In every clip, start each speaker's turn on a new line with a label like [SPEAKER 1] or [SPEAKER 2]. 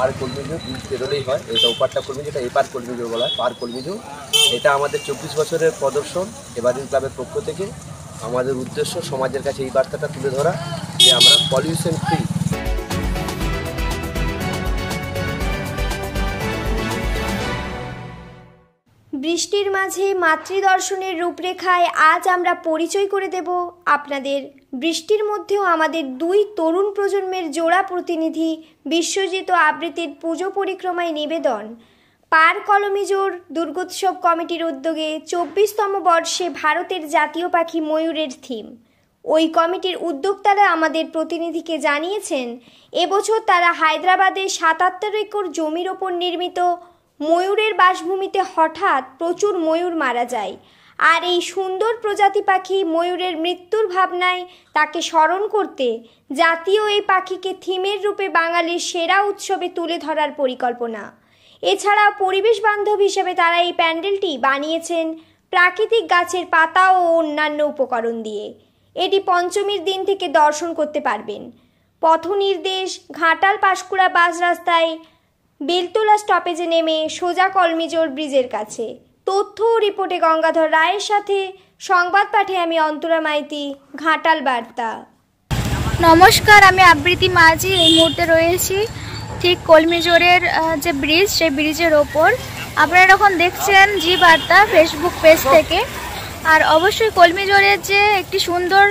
[SPEAKER 1] পার কলমিজো bridge পেরোলেই হয়। এটা ওপারটা কলমিজো, এটা এপার কলমিজো বলা হয়, পার কলমিজো। এটা আমাদের 24 বছরের প্রদর্শন এভারগ্রিন ক্লাবের পক্ষ থেকে। আমাদের উদ্দেশ্য সমাজের কাছে এই বার্তাটা তুলে ধরা যে আমরা পলিউশন ফ্রি।
[SPEAKER 2] বৃষ্টির মাঝে মাতৃদর্শনের রূপরেখায় আজ আমরা পরিচয় করে দেব আপনাদের বৃষ্টির মধ্যেও আমাদের দুই তরুণ প্রজন্মের জোড়া প্রতিনিধি বিশ্বজিৎ ও আবৃত্তির পুজো পরিক্রমায় নিবেদন। পার কলমিজোর দুর্গোৎসব কমিটির উদ্যোগে 24তম বর্ষে ভারতের জাতীয় পাখি ময়ূরের থিম। ওই কমিটির উদ্যোক্তারা আমাদের প্রতিনিধিকে জানিয়েছেন এবছর তারা হায়দ্রাবাদে 77 একর জমির ওপর নির্মিত ময়ূরের বাসভূমিতে হঠাৎ প্রচুর ময়ূর মারা যায়। আর এই সুন্দর প্রজাতি পাখি ময়ূরের মৃত্যুর ভাবনায় তাকে স্মরণ করতে জাতীয় এই পাখিকে থিমের রূপে বাঙালির সেরা উৎসবে তুলে ধরার পরিকল্পনা। এছাড়া পরিবেশ বান্ধব হিসেবে তারা এই প্যান্ডেলটি বানিয়েছেন প্রাকৃতিক গাছের পাতা ও অন্যান্য উপকরণ দিয়ে। এটি পঞ্চমীর দিন থেকে দর্শন করতে পারবেন। পথ নির্দেশ ঘাটাল পাঁশকুড়া বাস রাস্তায় বেলতলা স্টপেজে নেমে সোজা কলমিজোর ব্রিজের কাছে। তথ্য ও রিপোর্টে গঙ্গাধর রায়ের সাথে সংবাদ পাঠে আমি অন্তরা মাইতি, ঘাটাল বার্তা।
[SPEAKER 3] নমস্কার, আমি আবৃত্তি মাঝি। এই মুহূর্তে রয়েছি ঠিক কলমিজোরের যে ব্রিজ, সেই ব্রিজের ওপর। আপনারা এখন দেখছেন জি বার্তা ফেসবুক পেজ থেকে। আর অবশ্যই কলমিজোরের যে একটি সুন্দর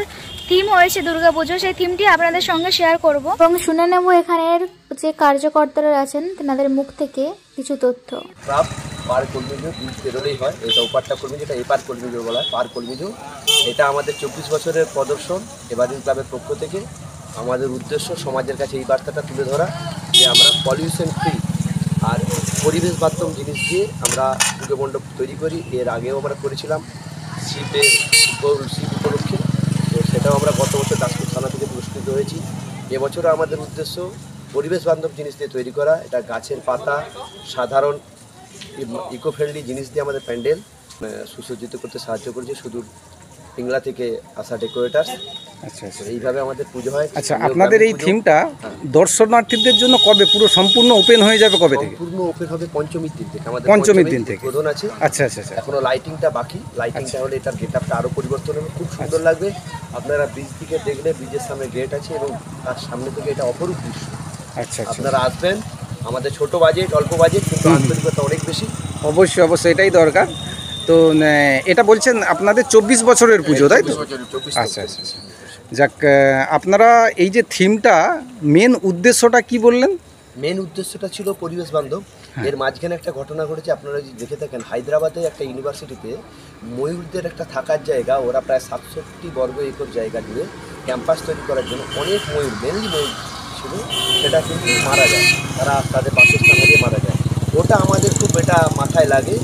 [SPEAKER 3] থিম হয়েছে দুর্গাপুজো, সেই থিমটি আপনাদের সঙ্গে শেয়ার করব এবং শুনে নেব এখানের যে কার্যকর্তারা আছেন তাদের মুখ থেকে কিছু তথ্য।
[SPEAKER 1] পার কলমিজো ব্রিজ পেরোলেই হয়। এটা ওপারটা কলমিজো, এটা এপার কলমিজো বলা হয়, পার কলমিজো। এটা আমাদের 24 বছরের প্রদর্শন এভারগ্রিন ক্লাবের পক্ষ থেকে। আমাদের উদ্দেশ্য সমাজের কাছে এই বার্তাটা তুলে ধরা যে আমরা পলিউশন ফ্রি আর পরিবেশ বান্ধব জিনিস দিয়ে আমরা পুজো মণ্ডপ তৈরি করি। এর আগেও আমরা করেছিলাম শিব উপলক্ষে, তো সেটাও আমরা গত বছর দাসপুর থানা থেকে পুরস্কৃত হয়েছি। এবছরও আমাদের উদ্দেশ্য পরিবেশ বান্ধব জিনিস দিয়ে তৈরি করা। এটা গাছের পাতা, সাধারণ ইকো ফ্রেন্ডলি জিনিস দিয়ে আমাদের প্যান্ডেল সুসজ্জিত করতে সাহায্য করেছে সুদূর পিংলা থেকে আসা ডেকোরেটার। আচ্ছা, এইভাবে আমাদের পুজো হয়।
[SPEAKER 4] আচ্ছা, আপনাদের এই থিমটা দর্শনার্থীদের জন্য কবে পুরো সম্পূর্ণ ওপেন হয়ে যাবে? কবে থেকে
[SPEAKER 1] সম্পূর্ণ ওপেন হবে? পঞ্চমীর দিন থেকে। আমাদের
[SPEAKER 4] পঞ্চমীর দিন থেকে
[SPEAKER 1] উদ্বোধন আছে।
[SPEAKER 4] আচ্ছা আচ্ছা আচ্ছা,
[SPEAKER 1] এখনো লাইটিংটা বাকি। লাইটিংটা হলে এটার গেটআপটা আরো পরিবর্তন হবে, খুব সুন্দর লাগবে। আপনারা ব্রিজ থেকে দেখলে ব্রিজের সামনে গেট আছে এবং তার সামনে থেকে এটা অপরূপ দৃশ্য।
[SPEAKER 4] আচ্ছা,
[SPEAKER 1] আপনারা আসবেন। আমাদের ছোট বাজেট, অল্প বাজেট, কিন্তু আন্তরিকতা অনেক বেশি।
[SPEAKER 4] অবশ্যই অবশ্যই, এটাই দরকার। তো এটা বলছেন আপনাদের 24 বছরের পুজো, তাই তো? আচ্ছা আচ্ছা আচ্ছা, যাক, আপনারা এই যে থিমটা, মেন উদ্দেশ্যটা কি বললেন?
[SPEAKER 1] মেন উদ্দেশ্যটা ছিল পরিবেশ বান্ধব। এর মাঝখানে একটা ঘটনা ঘটেছে, আপনারা যদি দেখে থাকেন, হায়দ্রাবাদে একটা ইউনিভার্সিটিতে ময়ূরদের একটা থাকার জায়গা, ওরা প্রায় 67 বর্গ একর জায়গা জুড়ে ক্যাম্পাস তৈরি করার জন্য অনেক ময়ূর, মেনলি ময়ূর ছিল, সেটা কিন্তু মারা যায়। তারা তাদের বাসস্থান হারিয়ে মারা যায়। ওটা আমাদের খুব এটা মাথায় লাগে।